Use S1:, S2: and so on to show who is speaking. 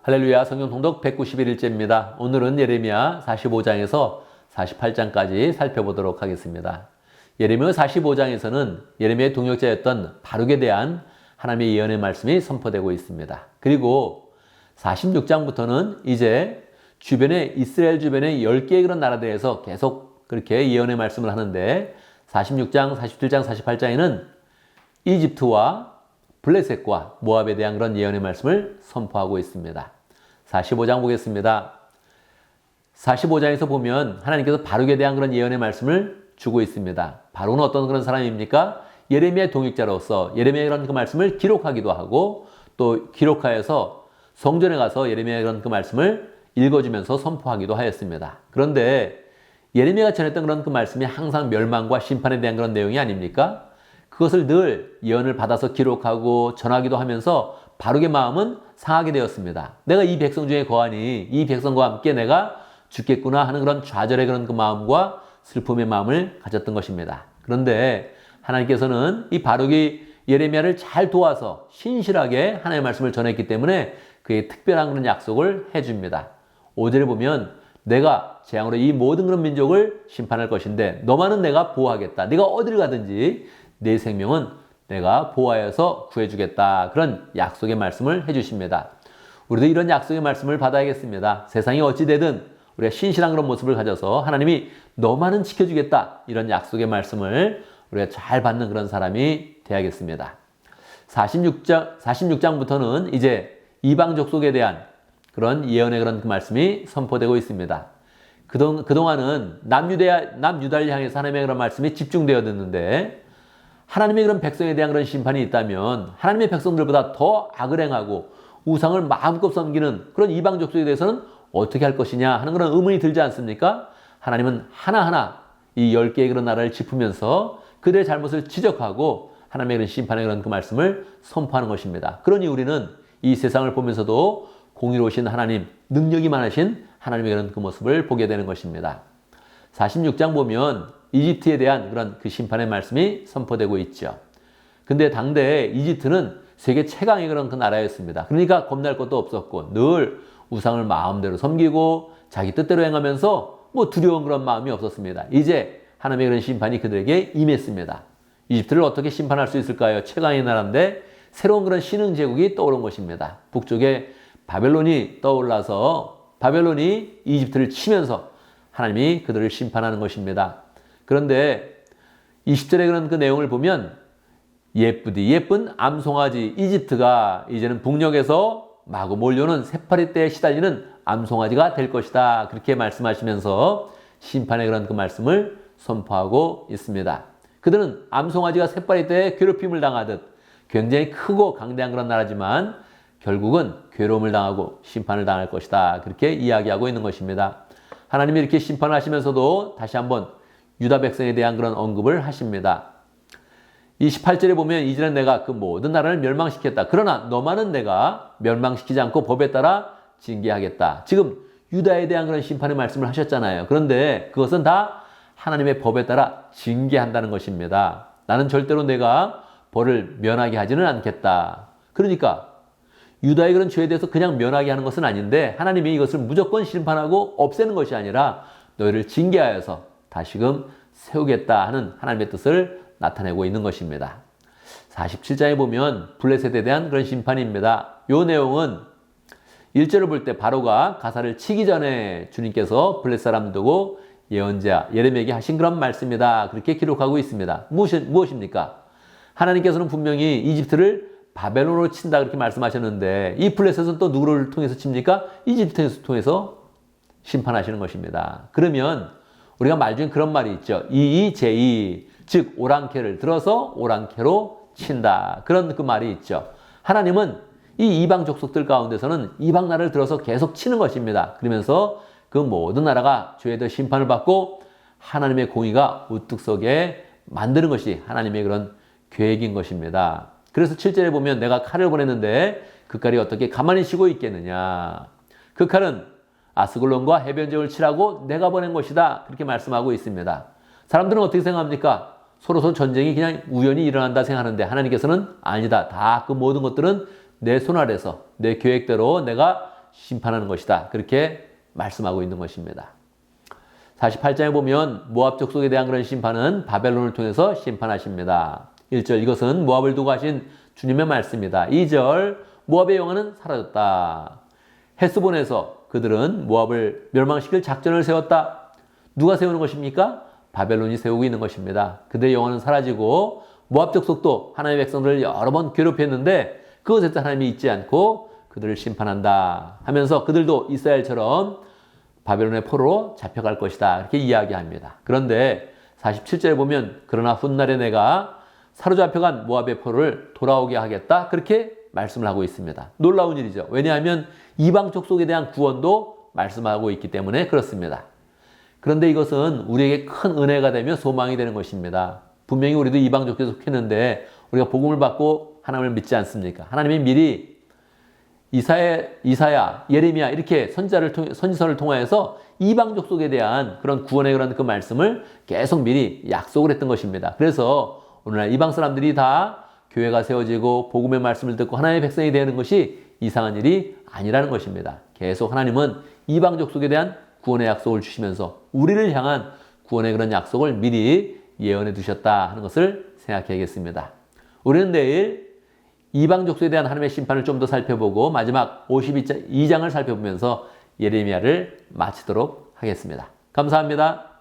S1: 할렐루야. 성경 통독 191일째입니다. 오늘은 예레미야 45장에서 48장까지 살펴보도록 하겠습니다. 예레미야 45장에서는 예레미야의 동역자였던 바룩에 대한 하나님의 예언의 말씀이 선포되고 있습니다. 그리고 46장부터는 이제 이스라엘 주변의 10개의 그런 나라들에서 계속 그렇게 예언의 말씀을 하는데 46장, 47장, 48장에는 이집트와 블레셋과 모압에 대한 그런 예언의 말씀을 선포하고 있습니다. 45장 보겠습니다. 45장에서 보면 하나님께서 바룩에 대한 그런 예언의 말씀을 주고 있습니다. 바룩은 어떤 그런 사람입니까? 예레미야의 동역자로서 예레미야의 그런 그 말씀을 기록하기도 하고 또 기록하여서 성전에 가서 예레미야의 그런 그 말씀을 읽어주면서 선포하기도 하였습니다. 그런데 예레미야가 전했던 그런 그 말씀이 항상 멸망과 심판에 대한 그런 내용이 아닙니까? 그것을 늘 예언을 받아서 기록하고 전하기도 하면서 바룩의 마음은 상하게 되었습니다. 내가 이 백성 중에 거하니 이 백성과 함께 내가 죽겠구나 하는 그런 좌절의 그런 그 마음과 슬픔의 마음을 가졌던 것입니다. 그런데 하나님께서는 이 바룩이 예레미야를 잘 도와서 신실하게 하나님의 말씀을 전했기 때문에 그의 특별한 그런 약속을 해줍니다. 5절에 보면 내가 재앙으로 이 모든 그런 민족을 심판할 것인데 너만은 내가 보호하겠다. 네가 어디를 가든지 내 생명은 내가 보호하여서 구해주겠다. 그런 약속의 말씀을 해주십니다. 우리도 이런 약속의 말씀을 받아야겠습니다. 세상이 어찌되든 우리가 신실한 그런 모습을 가져서 하나님이 너만은 지켜주겠다. 이런 약속의 말씀을 우리가 잘 받는 그런 사람이 되야겠습니다. 46장부터는 이제 이방 족속에 대한 그런 예언의 그런 그 말씀이 선포되고 있습니다. 그동안은 남유다를 향해서 하나님의 그런 말씀이 집중되어졌는데 하나님의 그런 백성에 대한 그런 심판이 있다면 하나님의 백성들보다 더 악을 행하고 우상을 마음껏 섬기는 그런 이방 족속에 대해서는 어떻게 할 것이냐 하는 그런 의문이 들지 않습니까? 하나님은 하나하나 이 10개의 그런 나라를 짚으면서 그들의 잘못을 지적하고 하나님의 그런 심판의 그런 그 말씀을 선포하는 것입니다. 그러니 우리는 이 세상을 보면서도 공의로우신 하나님, 능력이 많으신 하나님의 그런 그 모습을 보게 되는 것입니다. 46장 보면 이집트에 대한 그런 그 심판의 말씀이 선포되고 있죠. 근데 당대에 이집트는 세계 최강의 그런 그 나라였습니다. 그러니까 겁날 것도 없었고 늘 우상을 마음대로 섬기고 자기 뜻대로 행하면서 두려운 그런 마음이 없었습니다. 이제 하나님의 그런 심판이 그들에게 임했습니다. 이집트를 어떻게 심판할 수 있을까요? 최강의 나라인데 새로운 그런 신흥 제국이 떠오른 것입니다. 북쪽에 바벨론이 떠올라서 바벨론이 이집트를 치면서 하나님이 그들을 심판하는 것입니다. 그런데 20절의 그런 그 내용을 보면 예쁜 암송아지 이집트가 이제는 북녘에서 마구 몰려오는 새파리떼에 시달리는 암송아지가 될 것이다. 그렇게 말씀하시면서 심판의 그런 그 말씀을 선포하고 있습니다. 그들은 암송아지가 새파리떼에 괴롭힘을 당하듯 굉장히 크고 강대한 그런 나라지만 결국은 괴로움을 당하고 심판을 당할 것이다. 그렇게 이야기하고 있는 것입니다. 하나님이 이렇게 심판을 하시면서도 다시 한번 유다 백성에 대한 그런 언급을 하십니다. 28절에 보면 이제는 내가 그 모든 나라를 멸망시켰다. 그러나 너만은 내가 멸망시키지 않고 법에 따라 징계하겠다. 지금 유다에 대한 그런 심판의 말씀을 하셨잖아요. 그런데 그것은 다 하나님의 법에 따라 징계한다는 것입니다. 나는 절대로 내가 벌을 면하게 하지는 않겠다. 그러니까 유다의 그런 죄에 대해서 그냥 면하게 하는 것은 아닌데 하나님이 이것을 무조건 심판하고 없애는 것이 아니라 너희를 징계하여서 다시금 세우겠다 하는 하나님의 뜻을 나타내고 있는 것입니다. 47장에 보면 블레셋에 대한 그런 심판입니다. 이 내용은 1절을 볼 때 바로가 가사를 치기 전에 주님께서 블레셋 사람 두고 예언자 예레미야에게 하신 그런 말씀이다. 그렇게 기록하고 있습니다. 무엇입니까? 하나님께서는 분명히 이집트를 바벨론으로 친다 그렇게 말씀하셨는데 이 블레셋은 또 누구를 통해서 칩니까? 이집트를 통해서 심판하시는 것입니다. 그러면 우리가 말 중에 그런 말이 있죠. 이의제의, 즉 오랑캐를 들어서 오랑캐로 친다. 그런 그 말이 있죠. 하나님은 이 이방 족속들 가운데서는 이방 나라를 들어서 계속 치는 것입니다. 그러면서 그 모든 나라가 죄에 대해 심판을 받고 하나님의 공의가 우뚝 서게 만드는 것이 하나님의 그런 계획인 것입니다. 그래서 7절에 보면 내가 칼을 보냈는데 그 칼이 어떻게 가만히 쉬고 있겠느냐. 그 칼은 아스글론과 해변 지역을 치라고 내가 보낸 것이다. 그렇게 말씀하고 있습니다. 사람들은 어떻게 생각합니까? 서로 전쟁이 그냥 우연히 일어난다 생각하는데 하나님께서는 아니다. 다 그 모든 것들은 내 손 아래서 내 계획대로 내가 심판하는 것이다. 그렇게 말씀하고 있는 것입니다. 48장에 보면 모압 족속에 대한 그런 심판은 바벨론을 통해서 심판하십니다. 1절 이것은 모압을 두고 하신 주님의 말씀이다. 2절 모압의 영화는 사라졌다. 헤스본에서 그들은 모압을 멸망시킬 작전을 세웠다. 누가 세우는 것입니까? 바벨론이 세우고 있는 것입니다. 그들의 영혼은 사라지고 모압 족속도 하나님의 백성들을 여러 번 괴롭혔는데 그것에도 하나님이 잊지 않고 그들을 심판한다 하면서 그들도 이스라엘처럼 바벨론의 포로로 잡혀갈 것이다 이렇게 이야기합니다. 그런데 47절에 보면 그러나 훗날에 내가 사로잡혀간 모압의 포로를 돌아오게 하겠다 그렇게 말씀을 하고 있습니다. 놀라운 일이죠. 왜냐하면 이방 족속에 대한 구원도 말씀하고 있기 때문에 그렇습니다. 그런데 이것은 우리에게 큰 은혜가 되며 소망이 되는 것입니다. 분명히 우리도 이방 족속에 속했는데 우리가 복음을 받고 하나님을 믿지 않습니까? 하나님이 미리 이사야, 예레미야 이렇게 선지서를 통하여서 이방 족속에 대한 그런 구원의 그런 그 말씀을 계속 미리 약속을 했던 것입니다. 그래서 오늘날 이방 사람들이 다 교회가 세워지고 복음의 말씀을 듣고 하나님의 백성이 되는 것이 이상한 일이 아니라는 것입니다. 계속 하나님은 이방 족속에 대한 구원의 약속을 주시면서 우리를 향한 구원의 그런 약속을 미리 예언해 두셨다 하는 것을 생각해야겠습니다. 우리는 내일 이방 족속에 대한 하나님의 심판을 좀 더 살펴보고 마지막 52장을 살펴보면서 예레미야를 마치도록 하겠습니다. 감사합니다.